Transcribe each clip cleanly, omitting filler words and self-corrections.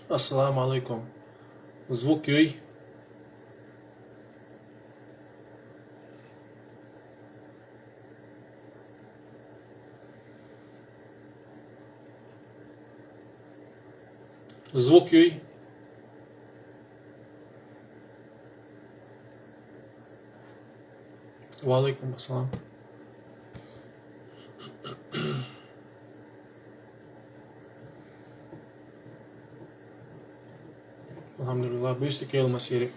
Ассаламу алейкум. Звук үй. Звук үй. Ва алейкум ассалам. Алхамдулилlah, быстро Масири.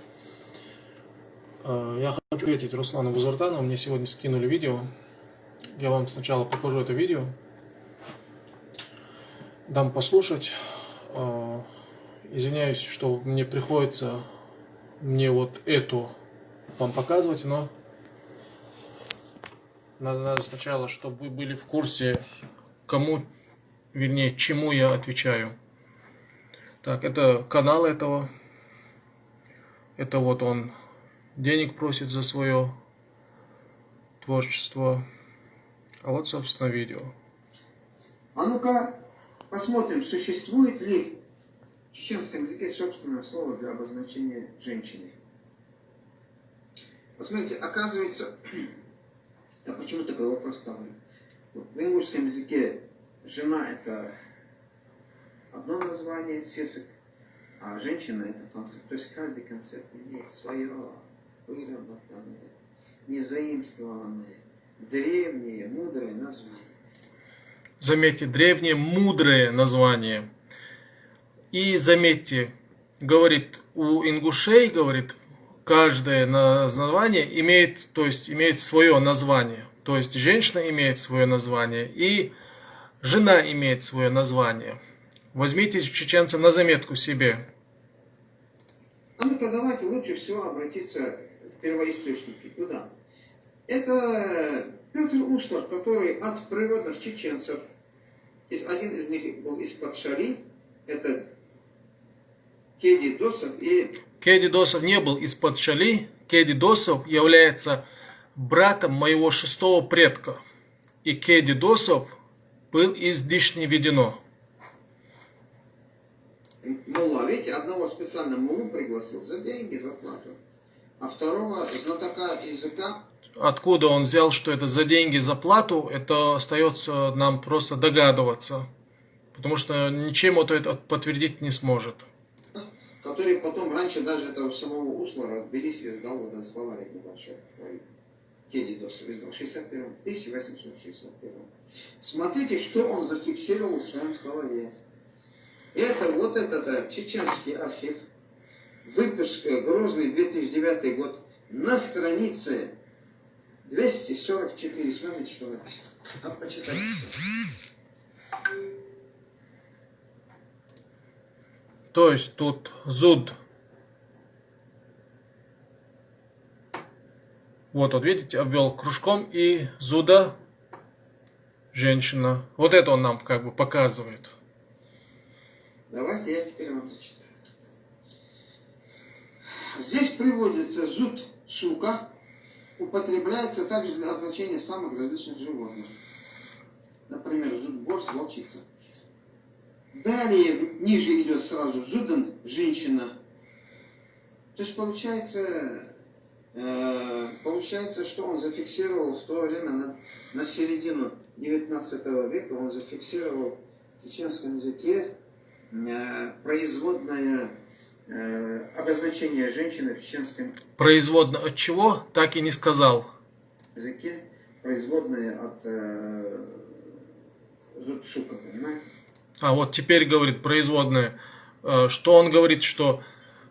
Я хочу ответить Руслану Бузуртану. Мне сегодня скинули видео. Я вам сначала покажу это видео. Дам послушать. Извиняюсь, что мне приходится вот эту вам показывать, но надо сначала, чтобы вы были в курсе, кому, вернее, чему я отвечаю. Так, это канал этого. Это вот он денег просит за свое творчество. А вот, собственно, видео. А ну-ка, посмотрим, существует ли в чеченском языке собственное слово для обозначения женщины. Посмотрите, оказывается, а почему такой вопрос ставлю? В ингушском языке жена это одно название, сесок, а женщина это концепт. То есть каждый концепт имеет свое выработанное, незаимствованное, древнее, мудрое название. Заметьте, древнее, мудрое название. И заметьте, говорит, у ингушей, говорит, каждое название имеет, то есть имеет свое название. То есть женщина имеет свое название и жена имеет свое название. Возьмите, чеченцы, на заметку себе. А ну-ка давайте лучше всего обратиться в первоисточники. Куда? Это Петр Устар, который от природных чеченцев, один из них был из-под Шали, это Кеди Досов и... Кеди Досов не был из-под Шали. Кеди Досов является братом моего шестого предка. И Кеди Досов был из Дишни-Ведено. Мулла, видите, одного специально муллу пригласил за деньги, за плату, а второго знатока языка. Откуда он взял, что это за деньги, за плату, это остается нам просто догадываться. Потому что ничем это подтвердить не сможет. Который потом, раньше даже этого самого Услара в Тбилиси издал этот словарик небольшой. Кеди Досов издал в 1861. Смотрите, что он зафиксировал в своем словаре. Это вот этот чеченский архив, выпуск Грозный, 2009 год, на странице 244. Смотрите, что написано. А почитайте. То есть тут зуд. Вот видите, обвел кружком и зуда женщина. Вот это он нам как бы показывает. Давайте я теперь вам зачитаю. Здесь приводится зуд, сука, употребляется также для означения самых различных животных. Например, зуд борс, волчица. Далее, ниже идет сразу зудан, женщина. То есть получается, что он зафиксировал в то время, на середину 19 века, он зафиксировал в чеченском языке производное обозначение женщины в чеченском производное от чего, так и не сказал. языке, производное от зудсука, понимаете? А вот теперь говорит производное, что он говорит, что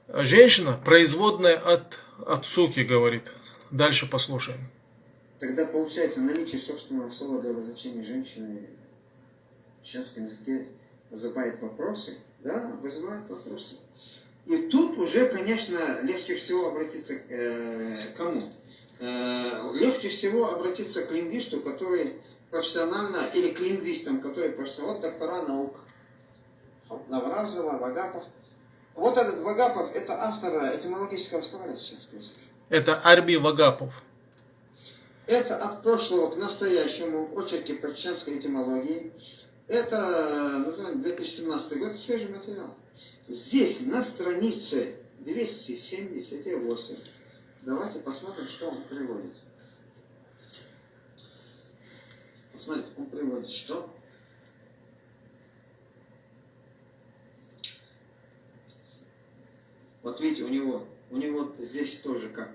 женщина производная от суки, говорит. Дальше послушаем. Тогда получается наличие собственного слова для обозначения женщины в чешском языке вызывает вопросы. Да, вызывает вопросы. И тут уже, конечно, легче всего обратиться к кому? Легче всего обратиться к лингвисту, который профессионально, или к лингвистам, которые профессионально, вот доктора наук. Навразова, Вагапов. Вот этот Вагапов, это автор этимологического словаря чешского языка. Это Арби Вагапов. Это от прошлого к настоящему очерки по чешской этимологии. Это, название, 2017 год, свежий материал. Здесь на странице 278. Давайте посмотрим, что он приводит. Посмотрите, он приводит что? Вот видите, у него здесь тоже как...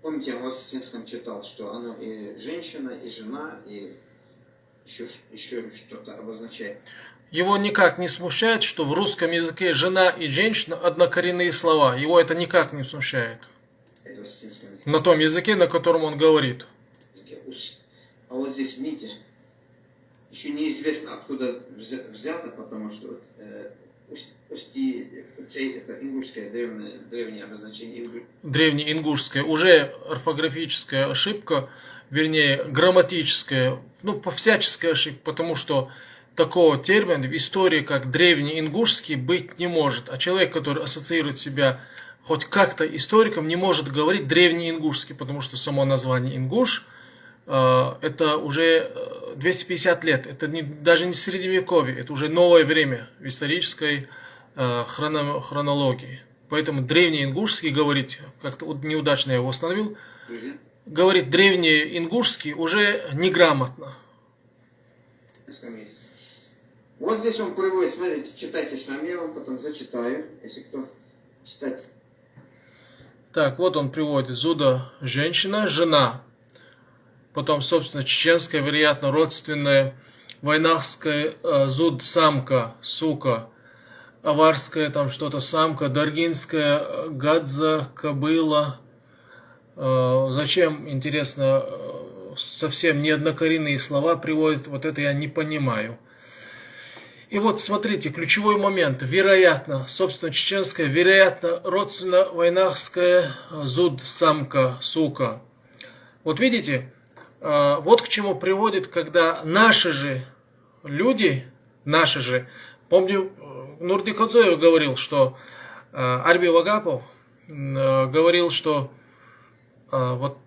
помните, я в Осетинском читал, что оно и женщина, и жена, и еще что-то обозначает. Его никак не смущает, что в русском языке жена и женщина однокоренные слова. Его это никак не смущает. Это в Осетинском языке. На том языке, на котором он говорит. А вот здесь, видите, еще неизвестно, откуда взято, потому что это ингушское древнее обозначение. Древнеингушское. Уже орфографическая ошибка, вернее, грамматическая, всяческая ошибка, потому что такого термина в истории, как древнеингушский, быть не может. А человек, который ассоциирует себя хоть как-то историком, не может говорить древнеингушский, потому что само название ингуш это уже 250 лет. Это даже не средневековье, это уже новое время в исторической хронологии. Поэтому древнеингушский говорить, как-то неудачно я его остановил, говорить древнеингушский уже неграмотно. Вот здесь он приводит, смотрите, читайте сами, я вам потом зачитаю, если кто читать. Так, вот он приводит. Зуда женщина, жена. Потом, собственно, чеченская, вероятно, родственная, войнахская, зуд самка, сука, аварская, там что-то самка, даргинская, гадза, кобыла. Зачем, интересно, совсем неоднокоренные слова приводят, вот это я не понимаю. И вот, смотрите, ключевой момент. Вероятно, собственно, чеченская, вероятно, родственно войнахская, зуд самка, сука. Вот видите, вот к чему приводит, когда наши же люди, помню, Нурди Кодзоев говорил, что Арби Вагапов говорил, что вот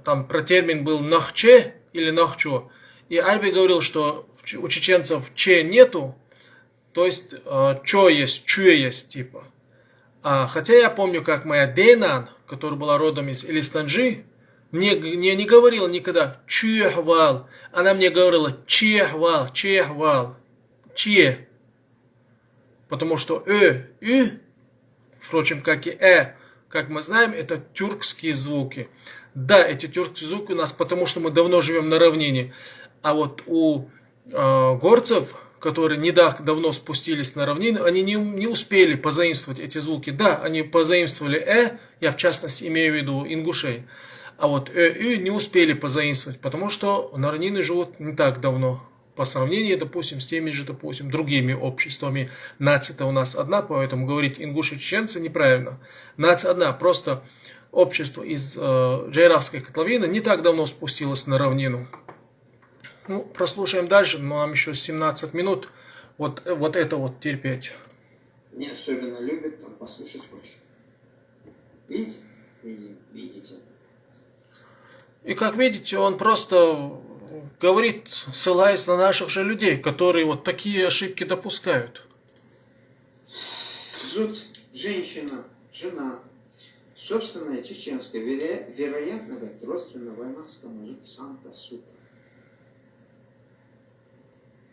там про термин был нахче или нахчо, и Арби говорил, что у чеченцев че нету, то есть чо есть, чуе есть, типа. Хотя я помню, как моя Дейнан, которая была родом из Элистанджи, мне не говорила никогда чехвал, она мне говорила чехвал, че. Потому что впрочем, как и как мы знаем, это тюркские звуки. Да, эти тюркские звуки у нас, потому что мы давно живем на равнине. А вот у горцев, которые не так давно спустились на равнину, они не успели позаимствовать эти звуки. Да, они позаимствовали я в частности имею в виду ингушей. А вот не успели позаимствовать, потому что на равнине живут не так давно. По сравнению, допустим, с теми же, допустим, другими обществами. Нация-то у нас одна, поэтому говорить ингуши-чеченцы неправильно. Нация одна, просто общество из Джайравской котловины не так давно спустилось на равнину. Прослушаем дальше, но нам еще 17 минут вот это вот терпеть. Не особенно любят, там послушать хочет. Видите? Видите. И как видите, он просто говорит, ссылаясь на наших же людей, которые вот такие ошибки допускают. Зуд женщина, жена, собственная чеченская, вероятно, говорит, родственно войнахскому зуд самка, сука.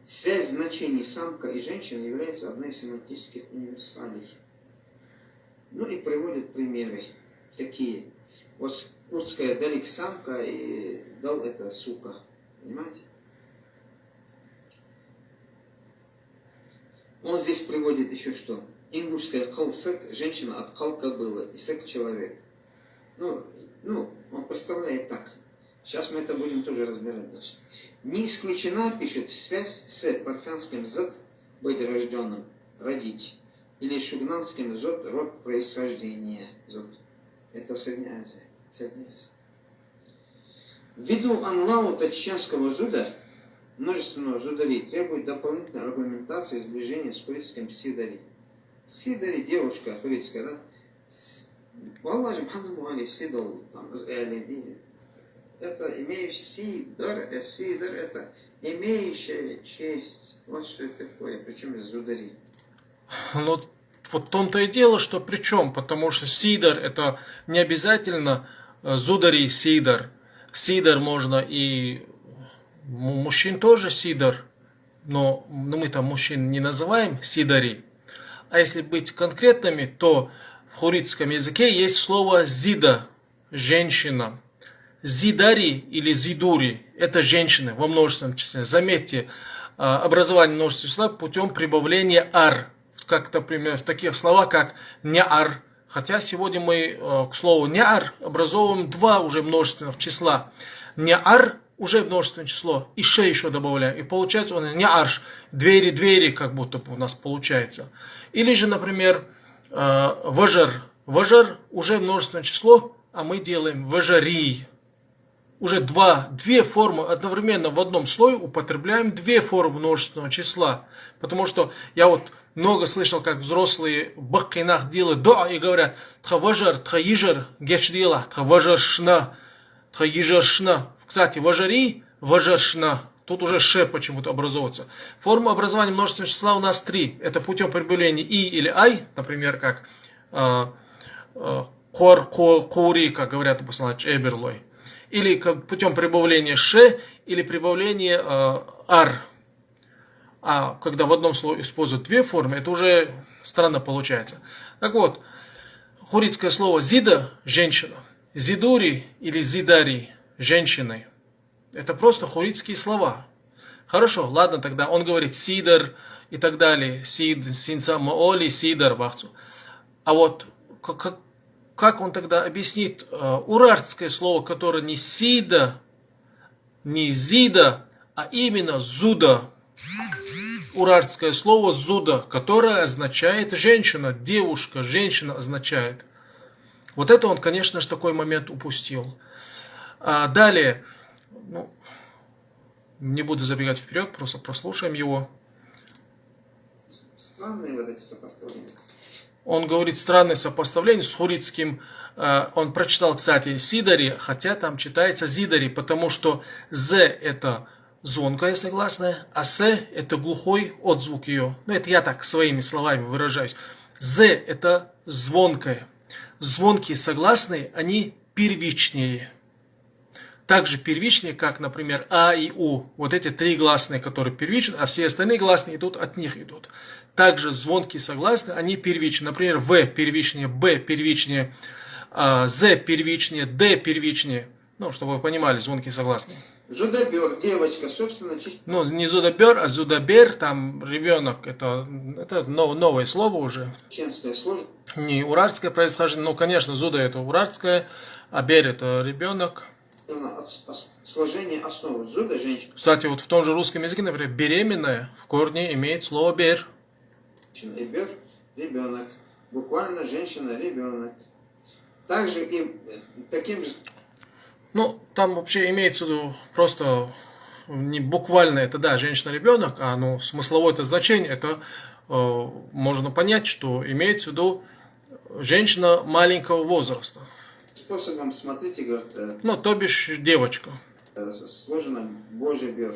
Связь значений самка и женщина является одной из семантических универсалей. И приводят примеры. Какие? Вот курдская далик самка и дал это сука. Понимаете? Он здесь приводит еще что? ингушское калсык, женщина от калка была, исык человек. Он представляет так. Сейчас мы это будем тоже разбирать дальше. Не исключена, пишет, связь с парфянским зад, быть рожденным, родить, или шугнанским зод, род происхождения. Зод. Это Средняя Азия. Средняя Азия. Ввиду анлаута чеченского зуда, множественного зудари, требует дополнительной аргументации сближения с хуритским сидари. Сидари, девушка хуритская, да? Валлахи, мхазмуали сидал, там, это имеющий сидар, это имеющая честь. Вот что это такое, причем из зудари. Ну, вот в том-то и дело, что причем, потому что сидар это не обязательно зудари сидар. Сидар можно и мужчин тоже сидар, но мы там мужчин не называем сидари. А если быть конкретными, то в хуритском языке есть слово зида, женщина. Зидари или зидури – это женщины во множественном числе. Заметьте, образование множественного числа путем прибавления ар. Как, например, в таких словах, как неар. Хотя сегодня мы к слову неар образовываем два уже множественных числа. Неар уже множественное число, и ше еще добавляем. И получается он неарш, двери, как будто бы у нас получается. Или же, например, важар. Важар уже множественное число, а мы делаем важари. Уже две формы одновременно в одном слое употребляем две формы множественного числа. Потому что я вот много слышал, как взрослые в бахкинах делают дуа и говорят тхаважар, тхаижар, гечдила, тхаважаршна, тхаижаршна. Кстати, важари, важаршна. Тут уже ше почему-то образуется. Форма образования множественного числа у нас три. Это путем прибавления и или ай, например, как кури, как говорят у посланца эберлой. Или путем прибавления ше, или прибавления ар. А когда в одном слове используют две формы, это уже странно получается. Так вот, хуритское слово зида – женщина. Зидури или зидари – женщины. Это просто хуритские слова. Хорошо, ладно тогда. Он говорит сидар и так далее. Сид, синца маоли, сидар, бахцу. А вот как он тогда объяснит урартское слово, которое не сида, не зида, а именно зуда. Урартское слово зуда, которое означает женщина, девушка, женщина означает. Вот это он, конечно же, такой момент упустил. Далее, не буду забегать вперед, просто прослушаем его. Странные вот эти сопоставления. Он говорит странное сопоставление с хуритским. Он прочитал, кстати, сидари, хотя там читается зидари, потому что з это звонкое согласное, а с это глухой отзвук ее. Это я так своими словами выражаюсь. З это звонкое. Звонкие согласные, они первичнее. Также первичнее, как, например, а и у. Вот эти три гласные, которые первичны, а все остальные гласные идут от них идут. Также звонкие согласные, они первичны. Например, в первичнее, б первичнее, з первичнее, д первичнее. Чтобы вы понимали, звонкие согласные. Зудабер, девочка, собственно, не зудабер, а зудабер, там ребенок, это новое слово уже. чеченское слово. Не урартское происхождение, конечно, зуда это урартское, а бер это ребенок. Сложение основы зуда женщина. Кстати, вот в том же русском языке, например, беременная в корне имеет слово бер. И бер ребенок. Буквально женщина ребенок. Также и таким же. Там вообще имеется в виду просто не буквально это, да, женщина-ребенок, а смысловое это значение, это можно понять, что имеется в виду женщина маленького возраста. Способом, смотрите, говорит, то бишь девочка. Сложено Божий бер.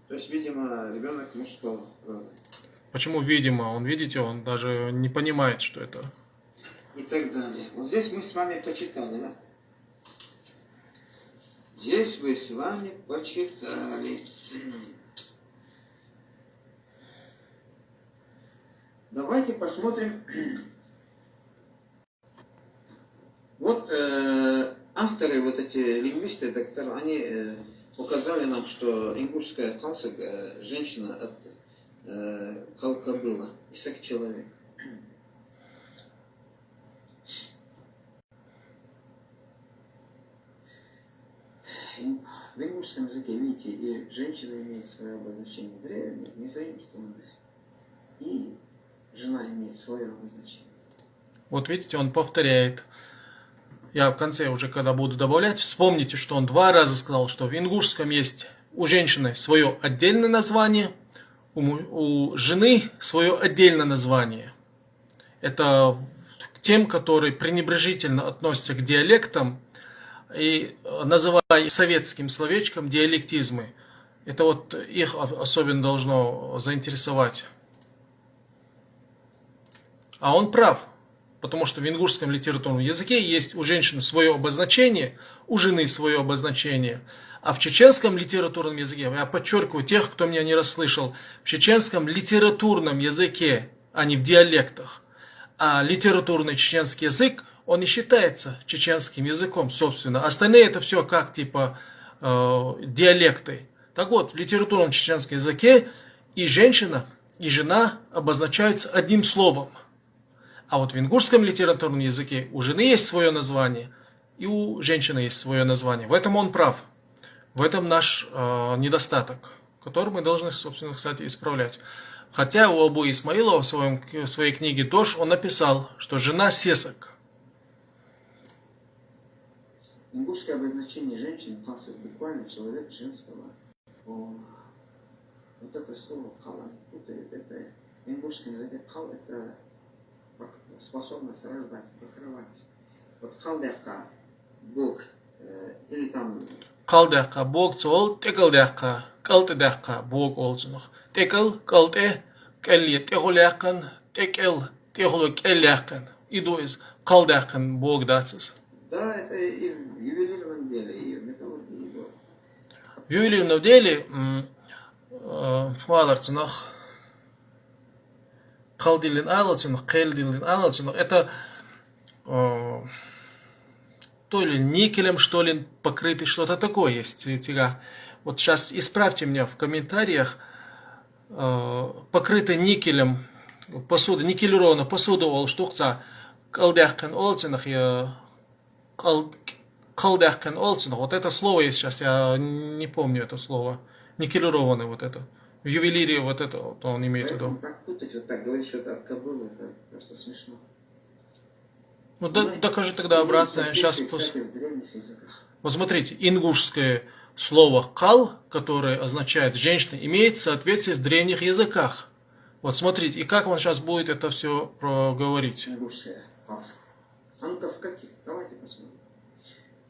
То есть, видимо, ребенок мужского рода. Почему видимо? Он даже не понимает, что это. И так далее. Вот здесь мы с вами почитали, да? Здесь вы с вами почитали. Давайте посмотрим. Вот авторы, вот эти лингвисты, докторы, они указали нам, что ингушская калсык, женщина от калка была, исак человек. в ингушском языке, видите, и женщина имеет свое обозначение древнее, незаимствованное, и жена имеет свое обозначение. Вот видите, он повторяет. Я в конце уже, когда буду добавлять, вспомните, что он 2 раза сказал, что в ингушском есть у женщины свое отдельное название, у жены свое отдельное название. Это к тем, которые пренебрежительно относятся к диалектам и называя советским словечком диалектизмы. Это вот их особенно должно заинтересовать. А он прав, потому что в ингушском литературном языке есть у женщины свое обозначение, у жены свое обозначение. А в чеченском литературном языке, я подчеркиваю тех, кто меня не расслышал, в чеченском литературном языке, а не в диалектах, а литературный чеченский язык, он не считается чеченским языком, собственно. Остальные это все как типа диалекты. Так вот, в литературном чеченском языке и женщина, и жена обозначаются одним словом. А вот в ингушском литературном языке у жены есть свое название, и у женщины есть свое название. В этом он прав. В этом наш недостаток, который мы должны, собственно, кстати, исправлять. Хотя у Абу Исмаила в своей книге «Дож» он написал, что жена сесок. Ингушское обозначение женщин классов буквально человек женского пола. Вот это слово «кала» путает. Это в ингушском языке «кал» это способность рождать, покрывать. Вот «калдяка» Бог или там Қалдаққа Бог сол, текілдаққа, қалтыдаққа Бог олсынық. Текіл, қалты, кәлі, текіляқын, текіл, текілі кәліяқын. Иду из қалдақын Бог датсыз. да, это и в ювелирном деле, и в металлургии было. В ювелирном деле, валарцынық, қалдилин алылцынық, кәлдилин алылцынық, это то ли никелем, что ли, покрытый, что-то такое есть. Вот сейчас исправьте меня в комментариях. Покрытый никелем посуда, никелированная посуда ол штукца, калдяхкен олцинах, калдяхкен олцинах. Вот это слово есть сейчас, я не помню это слово. Никелированный вот это. В ювелире вот это вот он имеет в виду. Так путать, вот так говорить, что это от кобылы, это просто смешно. Ну, докажи тогда обратно. Сейчас, кстати, в древних языках. вот смотрите, ингушское слово «кал», которое означает «женщина», имеет соответствие в древних языках. Вот смотрите, и как он сейчас будет это все проговорить. Ингушское «калс». А ну-ка в каких? Давайте посмотрим.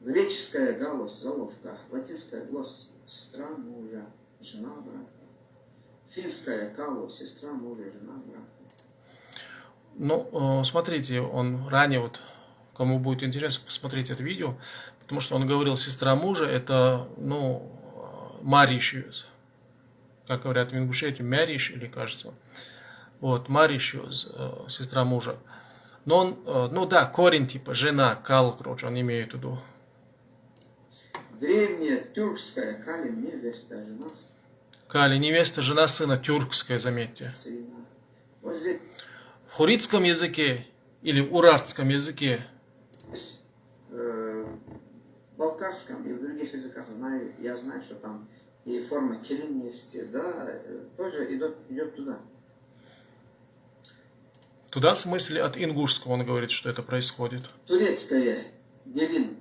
Греческое «галос» – заловка. Латинское «глос» – сестра мужа, жена брата. Финское «калу» – сестра мужа, жена брата. Ну, смотрите, он ранее, вот, кому будет интересно, посмотреть это видео, потому что он говорил, сестра мужа, это, ну, маришьюз, как говорят в Ингушетии, мяриш, или кажется, вот, маришьюз, сестра мужа. Но он, ну да, корень типа жена, кал, короче, он имеет в виду. Древняя тюркская «кали» – невеста, жена Кали, невеста, жена сына, тюркская, заметьте. сына. Вот здесь В хуритском языке или в урартском языке, в балкарском и в других языках я знаю, что там и форма келин есть, да, тоже идет туда. туда в смысле от ингушского он говорит, что это происходит. Турецкая гелин,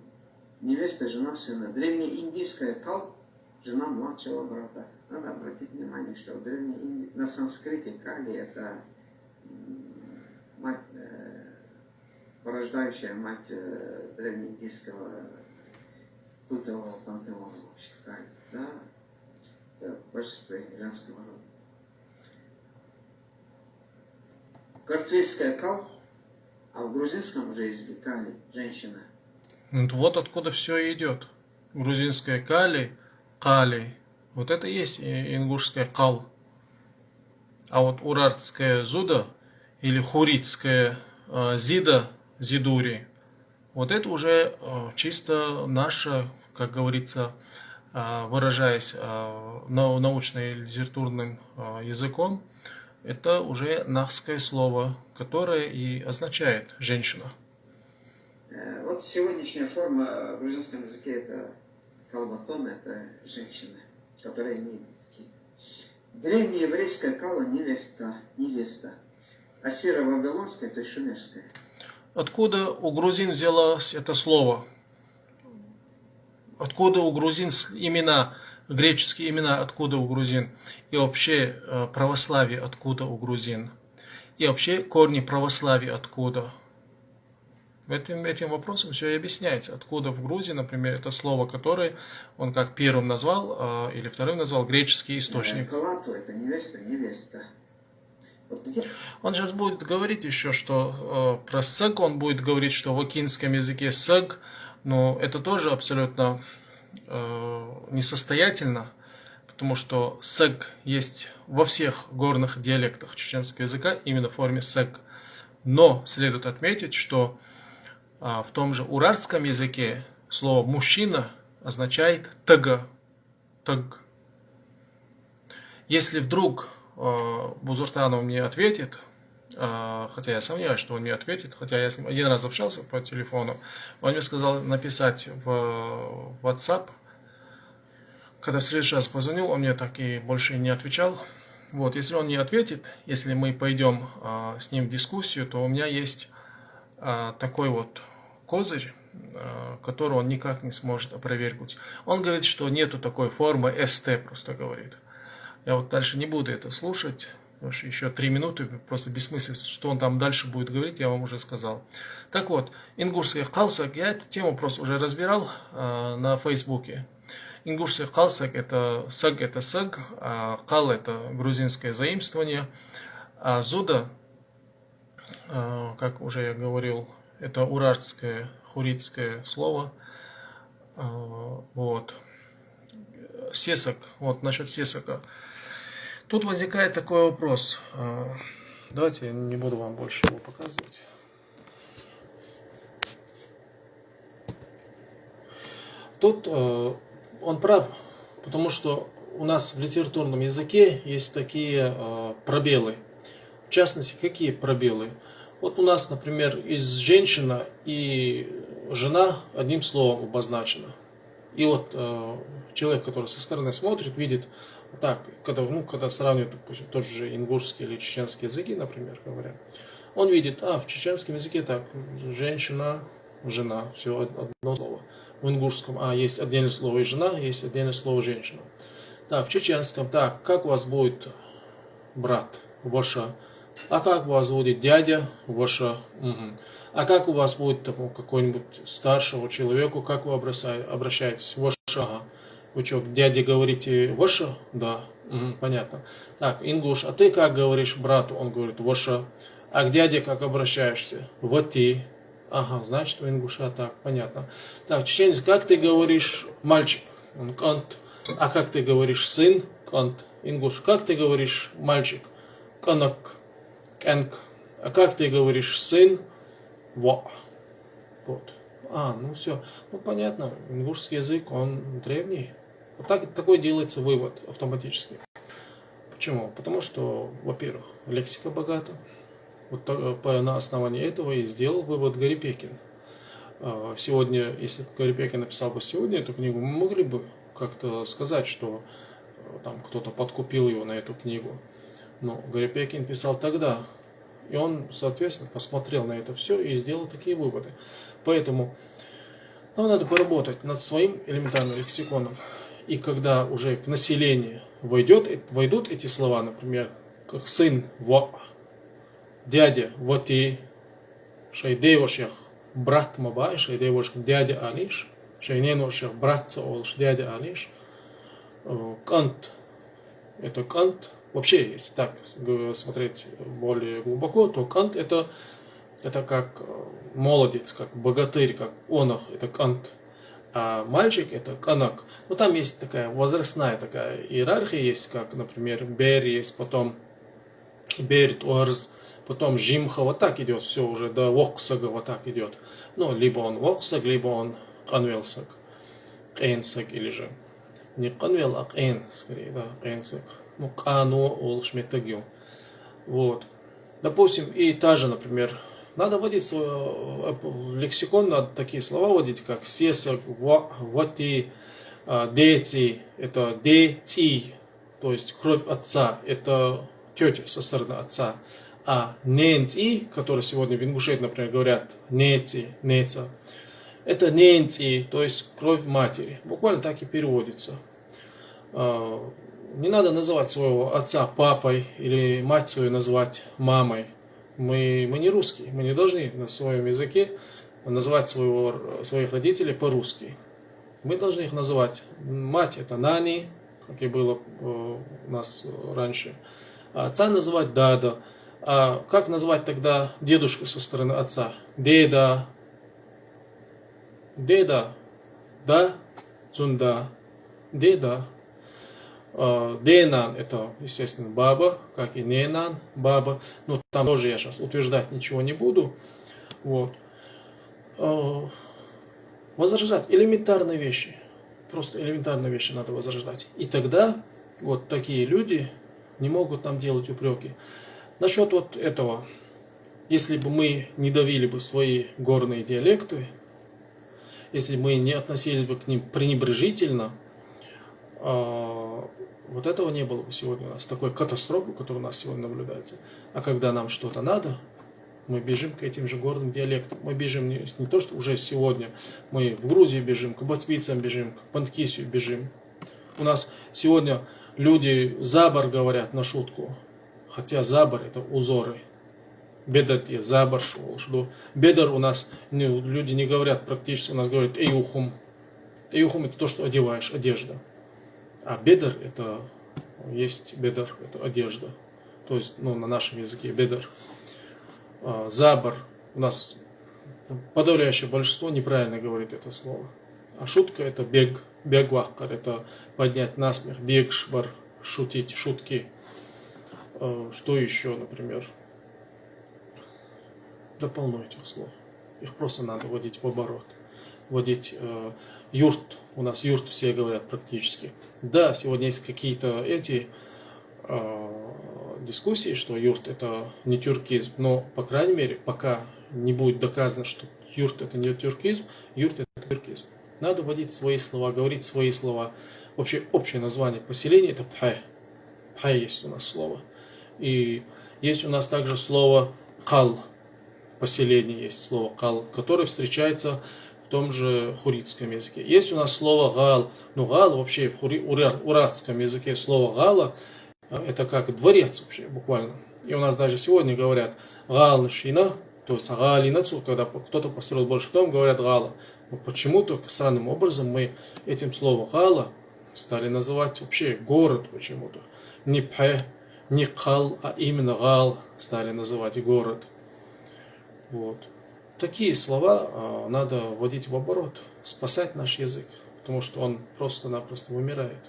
невеста, жена сына. Древнеиндийская кал, жена младшего брата. Надо обратить внимание, что на санскрите кали это мать, порождающая мать древнеиндийского культового пантеона, вообще Кали, да, это божество женского рода. Картвельская Кал, а в грузинском уже языке Кали, женщина. Вот откуда все идет. Грузинская кали, кали, вот это и есть ингушская кал. А вот урартская зуда или хуритская зида, зидури, вот это уже чисто наше, как говорится, выражаясь научно-литературным языком, это уже нахское слово, которое и означает женщина. Вот сегодняшняя форма в грузинском языке это Калбатон это женщина, которая имеет детей. Древнееврейская кала невеста. Ассиро-вавилонская, то есть шумерская. Откуда у грузин взялось это слово? Откуда у грузин имена, греческие имена, откуда у грузин? И вообще православие откуда у грузин? И вообще корни православия откуда? Этим вопросом все и объясняется. Откуда в Грузии, например, это слово, которое он как первым назвал, или вторым назвал греческий источник. Калату это невеста. Вот где? Он сейчас будет говорить еще, что про сэг, он будет говорить, что в окинском языке сэг, но это тоже абсолютно несостоятельно, потому что сэг есть во всех горных диалектах чеченского языка именно в форме сэг. Но следует отметить, что в том же уральском языке слово «мужчина» означает «тага». «Таг». Если вдруг Бузуртанов мне ответит, хотя я сомневаюсь, что он мне ответит, хотя я с ним один раз общался по телефону, он мне сказал написать в WhatsApp. Когда в следующий раз позвонил, он мне так и больше не отвечал. Вот, если он не ответит, если мы пойдем с ним в дискуссию, то у меня есть такой вот козырь, который он никак не сможет опровергнуть. Он говорит, что нету такой формы СТ, просто говорит. Я вот дальше не буду это слушать, потому что еще 3 минуты, просто бессмысленно, что он там дальше будет говорить, я вам уже сказал. Так вот, ингушский калсак, я эту тему просто уже разбирал на Фейсбуке. Ингушский калсак это саг, а кал это грузинское заимствование, а зуда, как уже я говорил, это уральское, хуритское слово. Вот. Сесок, вот насчет сесока. Тут возникает такой вопрос. Давайте я не буду вам больше его показывать. Тут он прав, потому что у нас в литературном языке есть такие пробелы. В частности, какие пробелы? Вот у нас, например, из женщина и жена одним словом обозначено. И вот человек, который со стороны смотрит, видит, так, когда сравнивают, допустим, тот же ингушский или чеченский языки, например, говоря, он видит, в чеченском языке так, женщина, жена, все одно слово. В ингушском, есть отдельное слово и жена, есть отдельное слово женщина. Так, в чеченском, так, как у вас будет брат, ваша, а как у вас будет дядя, ваша, а как у вас будет какой-нибудь старшего человеку, как вы обращаетесь, ваша, вы что, к дяде говорите ваша? Да, понятно. Так, ингуш, а ты как говоришь брату? Он говорит ваша. А к дяде как обращаешься? Вот ты. Ага, значит, у ингуша так, понятно. Так, чеченец, как ты говоришь мальчик? Он кант. А как ты говоришь сын? Кант. Ингуш, как ты говоришь мальчик? Канак. Кэнк. А как ты говоришь сын? Во. Вот. Ну все. Ну понятно, ингушский язык, он древний. Вот такой делается вывод автоматически. Почему? Потому что, во-первых, лексика богата. Вот на основании этого и сделал вывод Гарипекин. Сегодня, если Гарипекин написал бы сегодня эту книгу, мы могли бы как-то сказать, что там кто-то подкупил его на эту книгу. Но Гарипекин писал тогда, и он, соответственно, посмотрел на это все и сделал такие выводы. Поэтому нам надо поработать над своим элементарным лексиконом. И когда уже к населению войдут эти слова, например, как сын во, дядя вот и шайдей ваших брат мабай, шайдей ваших дядя алиш, шайнен ваших братца олш дядя алиш, кант, это кант. Вообще, если так смотреть более глубоко, то кант это как молодец, как богатырь, как онах, это кант. А мальчик это канак. Ну там есть такая возрастная такая иерархия, есть как, например, бер, есть потом берт, орз, потом жимха, вот так идет все уже до воксага, вот так идет. Ну, либо он воксаг, либо он канвелсаг, эйнсаг, или же не канвел, а эйн, скорее, да, эйнсаг. Ну, кано, олшметагю. Вот. Допустим, и та же, например, надо вводить в лексикон, надо такие слова вводить, как сесок, вати, Дети, это дети, то есть кровь отца, это тетя со стороны отца. А ненци, которые сегодня в Ингушетии, например, говорят нети, неца, это ненци, то есть кровь матери. Буквально так и переводится. Не надо называть своего отца папой или мать свою называть мамой. Мы не русские, мы не должны на своем языке называть своих родителей по-русски. Мы должны их называть. Мать это нани, как и было у нас раньше. А отца называть дада. А как назвать тогда дедушку со стороны отца? Деда. Деда. Да. Цунда. Деда. Денан это, естественно, баба, как и ненан, баба. Но там тоже я сейчас утверждать ничего не буду. Вот. Возрождать элементарные вещи. Просто элементарные вещи надо возрождать. И тогда вот такие люди не могут нам делать упреки. Насчет вот этого, если бы мы не давили бы свои горные диалекты, если бы мы не относились бы к ним пренебрежительно, вот этого не было бы сегодня у нас, такой катастрофы, которая у нас сегодня наблюдается. А когда нам что-то надо, мы бежим к этим же горным диалектам. Мы бежим не то, что уже сегодня, мы в Грузию бежим, к бацвицам бежим, к Панткисию бежим. У нас сегодня люди забор говорят на шутку, хотя забор это узоры. Бедар те, забор шел. Бедар у нас люди не говорят практически, у нас говорят эйухум. Эйухум это то, что одеваешь, одежда. А бедар это есть бедар, это одежда. То есть на нашем языке бедар. Забор. У нас подавляющее большинство неправильно говорит это слово. А шутка это бег, бегвахкар, это поднять насмех, бег, шбар, шутить, шутки. Что еще, например? Да полно этих слов. Их просто надо вводить в оборот. Вводить юрт. У нас юрт все говорят практически. Да, сегодня есть какие-то эти дискуссии, что юрт это не тюркизм, но, по крайней мере, пока не будет доказано, что юрт это не тюркизм, юрт это тюркизм. Надо вводить свои слова, говорить свои слова. Вообще, общее название поселения это пхай. Пхай есть у нас слово. И есть у нас также слово кал. Поселение есть слово кал, которое встречается в том же хуритском языке. Есть у нас слово гал. Но гал вообще в уратском языке слово гала это как дворец вообще, буквально. И у нас даже сегодня говорят гал шина, то есть галинацу, когда кто-то построил больше дом, говорят гала. Но почему-то странным образом мы этим словом гала стали называть вообще город почему-то. Не пхэ, не кал, а именно гал стали называть город. Вот. Такие слова надо вводить в оборот, спасать наш язык, потому что он просто-напросто вымирает.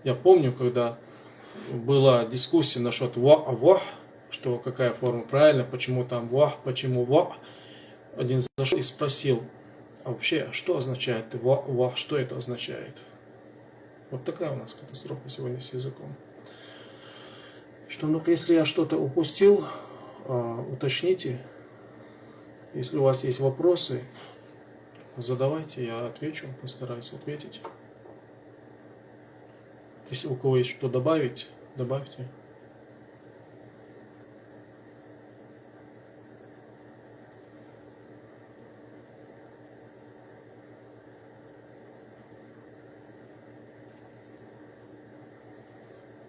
Я помню, когда была дискуссия насчет вах, что какая форма правильно, почему там вах, почему вах. Один зашел и спросил, а вообще, что означает вах, что это означает? Вот такая у нас катастрофа сегодня с языком. Что, ну, если я что-то упустил, уточните. Если у вас есть вопросы, задавайте, я отвечу, постараюсь ответить. Если у кого есть что добавить, добавьте.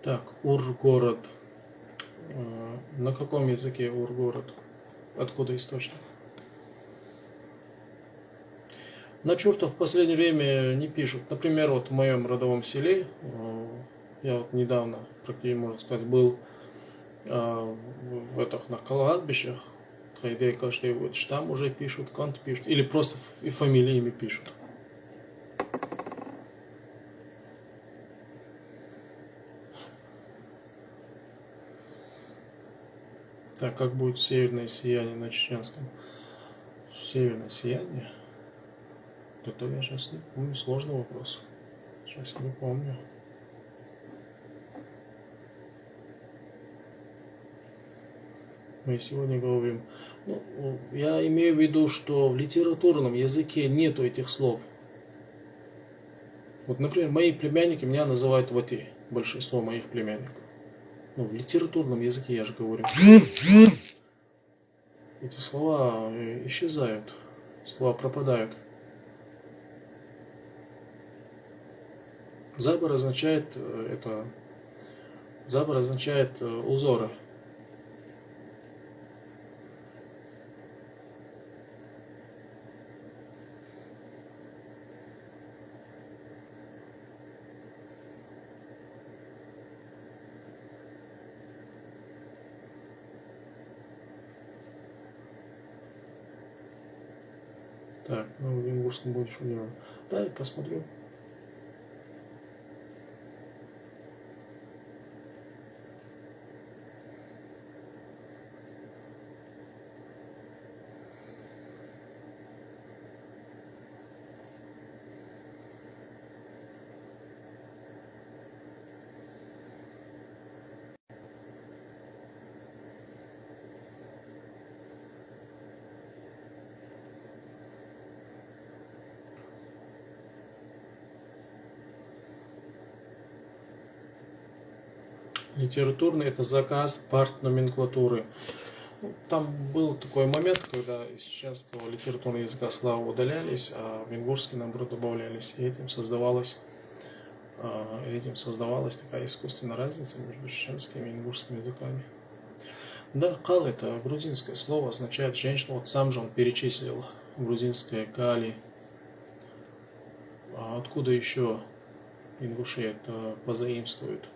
Так, Ур-город. На каком языке Ур-город? Откуда источник? На чуртов в последнее время не пишут. Например, вот в моем родовом селе, я вот недавно, практически, можно сказать, был в этих на кладбищах, там уже пишут, кант пишут, или просто и фамилиями пишут. Так, как будет северное сияние на чеченском? Северное сияние? Это я сейчас не помню, сложный вопрос. Сейчас не помню. Мы сегодня говорим. Ну, я имею в виду, что в литературном языке нету этих слов. Вот, например, мои племянники меня называют вати, большинство моих племянников. Ну, в литературном языке я же говорю. Эти слова исчезают, слова пропадают. Забор означает узоры. Так, ну в ингушском больше не надо. Да, я посмотрю. Литературный — это заказ партноменклатуры. Там был такой момент, когда из чеченского литературного языка слова удалялись, а в ингушский, наоборот, добавлялись. И этим создавалась такая искусственная разница между чеченским и ингушским языками. Да, кал — это грузинское слово, означает женщину. Вот сам же он перечислил грузинское кали. А откуда еще ингуши это позаимствуют?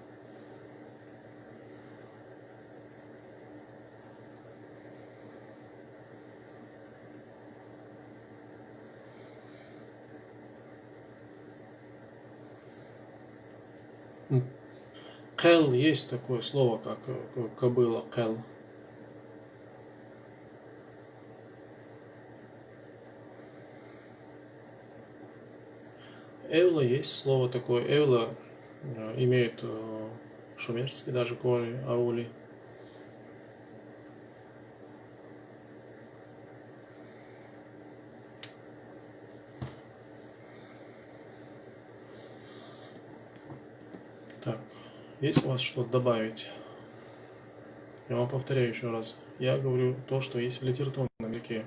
Кэл, есть такое слово, как кобыла, кэл. Эвла, есть слово такое. Эвла имеет шумерский даже корень, аули. Так, есть у вас что-то добавить? Я вам повторяю еще раз. Я говорю то, что есть в литературном языке.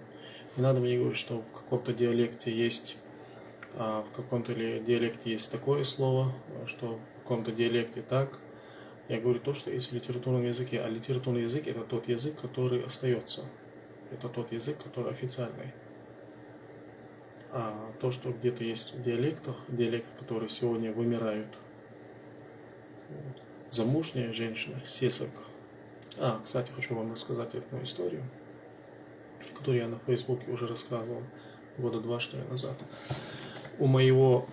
Не надо мне говорить, что в каком-то диалекте есть такое слово, что в каком-то диалекте так. Я говорю то, что есть в литературном языке. А литературный язык — это тот язык, который остается. Это тот язык, который официальный. А то, что где-то есть в диалекты, которые сегодня вымирают. Замужняя женщина, сесок. Кстати, хочу вам рассказать одну историю, которую я на Фейсбуке уже рассказывал года 2, что ли, назад. У моего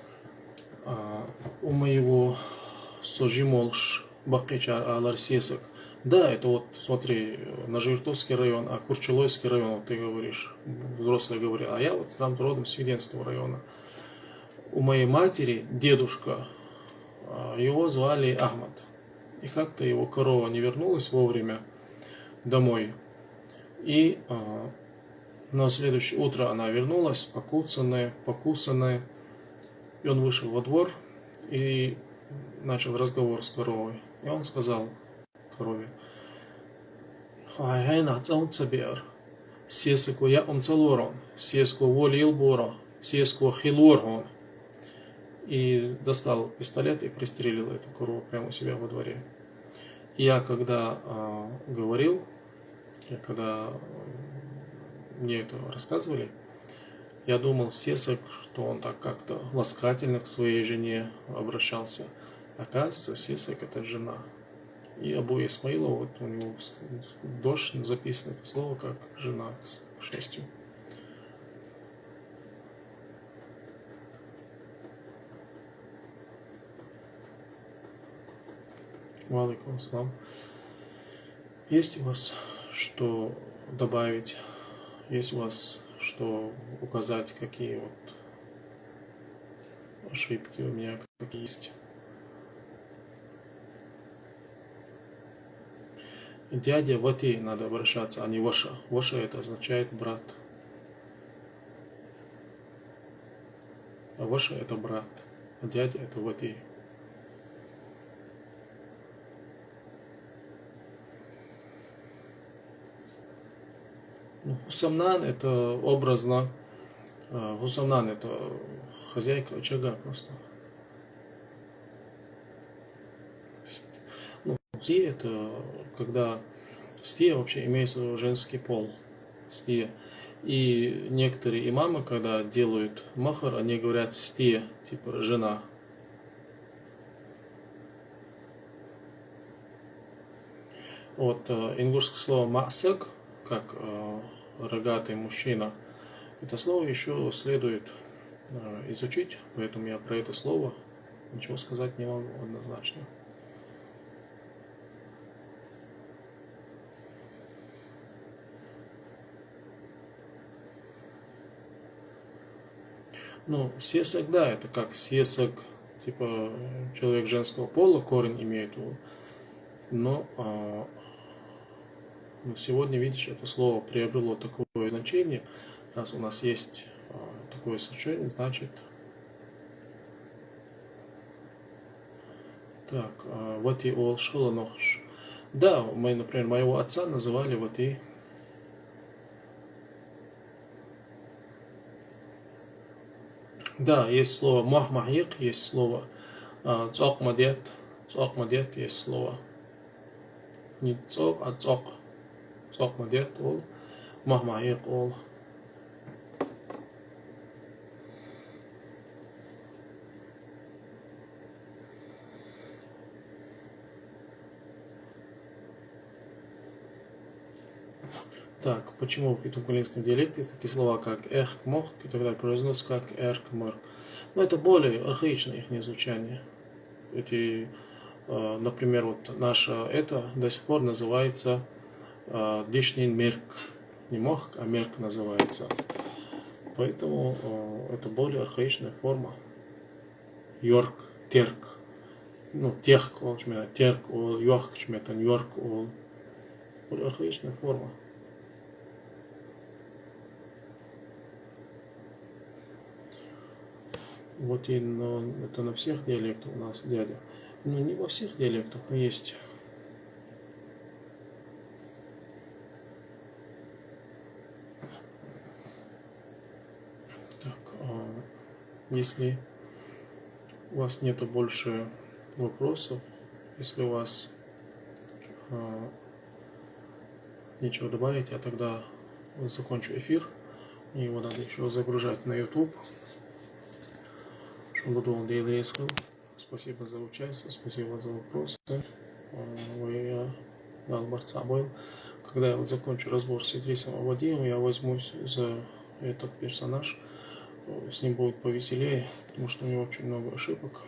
Сожимолш Бакчар Алар Сесок. Да, это вот, смотри, Нажиртовский район, а Курчелойский район, вот ты говоришь, взрослые говорят, а я вот там родом с Веденского района. У моей матери дедушка, его звали Ахмад. И как-то его корова не вернулась вовремя домой. И на следующее утро она вернулась, покусанная. И он вышел во двор и начал разговор с коровой. И он сказал корове: «Айна цаунцабер, сеску я умцалорон, сеску волил боро, сеску хилорон». И достал пистолет и пристрелил эту корову прямо у себя во дворе. И я когда мне это рассказывали, я думал, Сесок, что он так как-то ласкательно к своей жене обращался. Оказывается, Сесок — это жена. И Абу Исмаилова, вот у него в Дош записано это слово как жена, к счастью. Валейкум ассалам. Есть у вас что добавить? Есть у вас что указать, какие вот ошибки у меня какие есть? Дядя вати надо обращаться, а не ваша. Ваша — это означает брат. А ваша — это брат. а дядя это вати. Хусамнан это образно. Хусамнан это хозяйка очага просто. Ну, стия это когда стия вообще имеется женский пол. Стия. И некоторые имамы, когда делают махар, они говорят стия, типа жена. Вот ингушское слово масак, как рогатый мужчина, это слово еще следует изучить, поэтому я про это слово ничего сказать не могу однозначно. Ну, сесак, да, это как сесак, типа человек женского пола, корень имеет. Но сегодня, видишь, это слово приобрело такое значение. Раз у нас есть такое сочетание, значит... Так, вати ол шаланохш. Да, мы, например, моего отца называли вати. Да, есть слово махмахик, есть слово цокмадет. Цокмадет есть слово. Не цок, а цок. Цокмадет ол. Махмахик ол. Так, почему в итугалинском диалекте есть такие слова, как эхк, мох, и тогда произносится как эрк, морк. Но это более архаичное их звучание. Эти, например, вот наше это до сих пор называется дишнин мерк. Не мох, а мерк называется. Поэтому это более архаичная форма. Йорк, терк. Ну, техк, ол чмета, терк, ол, йорк, чмета, йорк, ол. Более архаичная форма. Вот и это на всех диалектах у нас дядя. Ну, не во всех диалектах, но есть. Так, если у вас нету больше вопросов, если у вас нечего добавить, я тогда закончу эфир. И его надо еще загружать на YouTube. Спасибо за участие, спасибо за вопросы. Я дал борца был. Когда я вот закончу разбор с Идрисом Авадием, я возьмусь за этот персонаж. С ним будет повеселее, потому что у него очень много ошибок.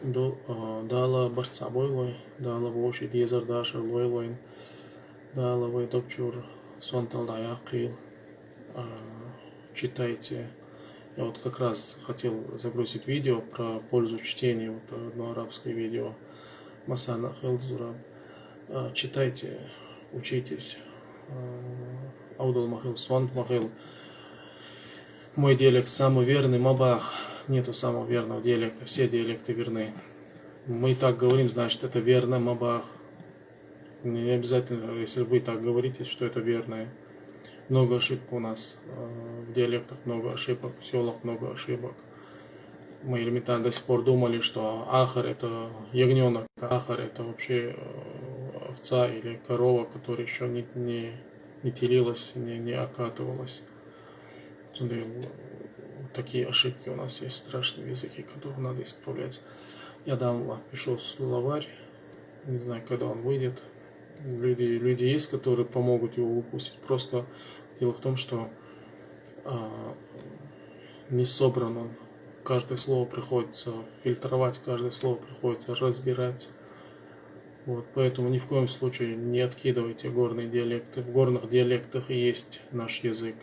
Дала борца бойлой, дала воши дезер дашер лойлойн, дала войдокчур сонтал даякил. Читайте. Я вот как раз хотел загрузить видео про пользу чтения, вот одно арабское видео. Масана Хелдзура. Читайте, учитесь. Аудал Махил, Сонт Махил. Мой диалект самый верный, Мабах. Нету самого верного диалекта, все диалекты верны. Мы и так говорим, значит это верно, Мабах. Не обязательно, если вы так говорите, что это верное. Много ошибок у нас в диалектах, много ошибок, в селах много ошибок. Мы элементарно до сих пор думали, что ахар это ягненок, ахар это вообще овца или корова, которая еще не телилась, не окатывалась. Такие ошибки у нас есть страшные в языке, которые надо исправлять. Я пишу словарь, не знаю, когда он выйдет. Люди есть, которые помогут его выпустить. Просто дело в том, что не собран он. Каждое слово приходится фильтровать, каждое слово приходится разбирать. Вот, поэтому ни в коем случае не откидывайте горные диалекты. В горных диалектах есть наш язык.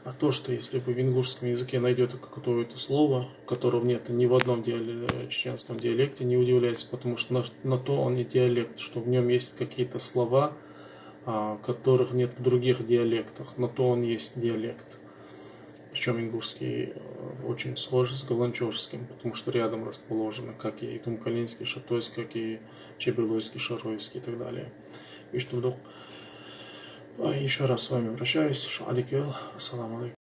А то, что если вы в ингушском языке найдете какое-то слово, которого нет ни в одном чеченском диалекте, не удивляйтесь, потому что на то он и диалект, что в нем есть какие-то слова, которых нет в других диалектах. На то он есть диалект. Причем ингушский очень схож с галанчожским, потому что рядом расположены, как и тумкалинский, шатойский, как и чеберлойский, шароевский и так далее. И что вдруг еще раз с вами обращаюсь. Адиквел. Ассаламу алейкум.